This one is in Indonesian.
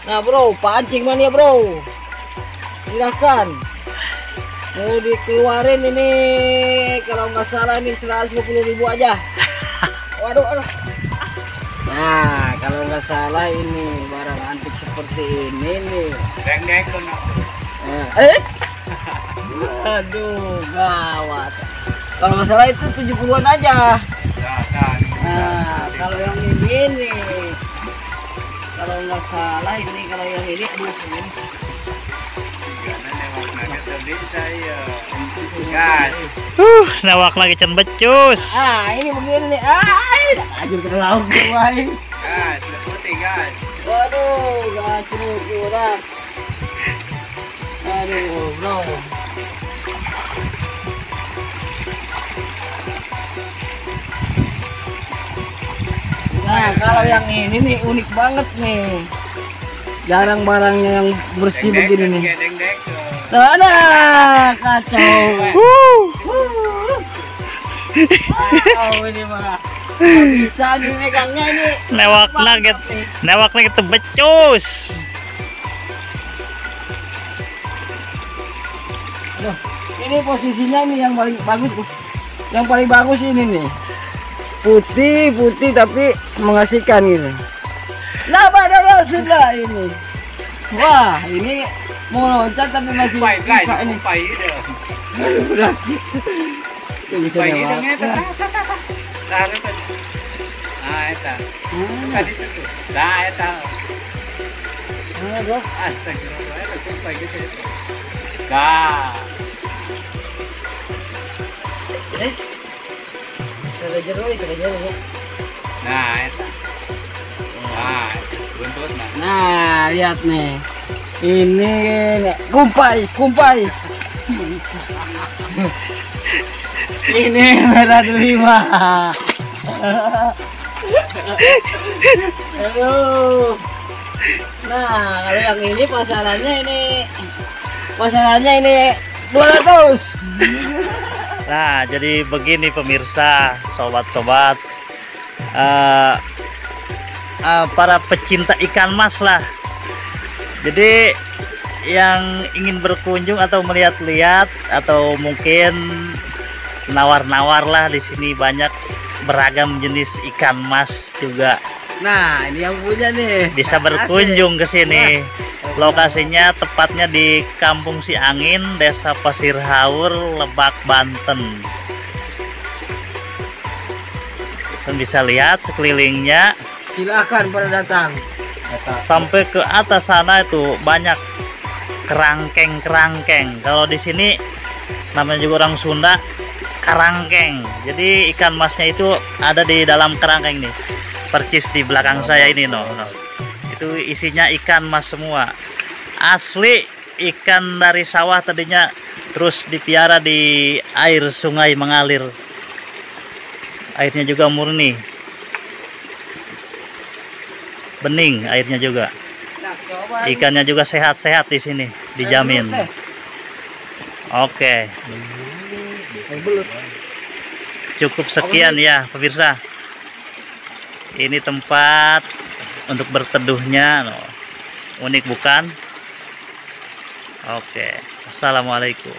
Nah bro, pancing mania bro. Silahkan. Mau dikeluarin ini, kalau nggak salah ini 150.000 aja. Waduh. Nah, kalau nggak salah ini barang antik seperti ini nih. Deng-deng tuh. Aduh, gawat. Kalau nggak salah itu 70-an aja. Nah, kalau yang ini nih, kalau nggak salah ini, kalau yang ini, aduh ini. Nawak lagi can becus. Ah, ini begini nih. Ajur ke laut guys. Gas, putih gas. Waduh, gacor kurang. Aduh, bro. Nah, kalau yang ini nih unik banget nih. Jarang barangnya yang bersih begini nih. Nah, kacau. Kacau ini mah. Bisa nih megangnya ini. Nawak nugget itu becus. Loh, ini posisinya ini yang paling bagus. Yang paling bagus ini nih. Putih tapi mengasihkan gitu. Nah, padahal sudah ini. Wah, ini mau loncat tapi masih bisa ini. Udah. Bisa lewat. Nah, eta. Tadi itu. Nah, eta. Nah, bro. Astagfirullah, eta kumpai gitu. Dah. Ada jero. Nah, eta. Nah, buntut nah. Nah, lihat nih. Ini kumpai. Ini merah delima. Aduh. Nah, kalau yang ini pasarannya ini 200. Nah, jadi begini pemirsa, sobat-sobat, para pecinta ikan mas lah. Jadi yang ingin berkunjung atau melihat-lihat atau mungkin nawar-nawar lah, di sini banyak beragam jenis ikan mas juga. Nah, ini yang punya nih. Bisa berkunjung ke sini. Lokasinya tepatnya di Kampung Siangin, Desa Pasir Haur, Lebak, Banten. Dan bisa lihat sekelilingnya. Silakan pada datang. Sampai ke atas sana itu banyak kerangkeng. Kalau di sini namanya juga orang Sunda, kerangkeng. Jadi ikan masnya itu ada di dalam kerangkeng nih. Percis di belakang saya ini no. Itu isinya ikan mas semua. Asli ikan dari sawah tadinya, terus dipiara di air sungai mengalir. Airnya juga murni. Bening airnya juga. Ikannya juga sehat-sehat di sini, dijamin. Oke. Cukup sekian ya pemirsa. Ini tempat untuk berteduhnya. Unik bukan? Oke. Assalamualaikum.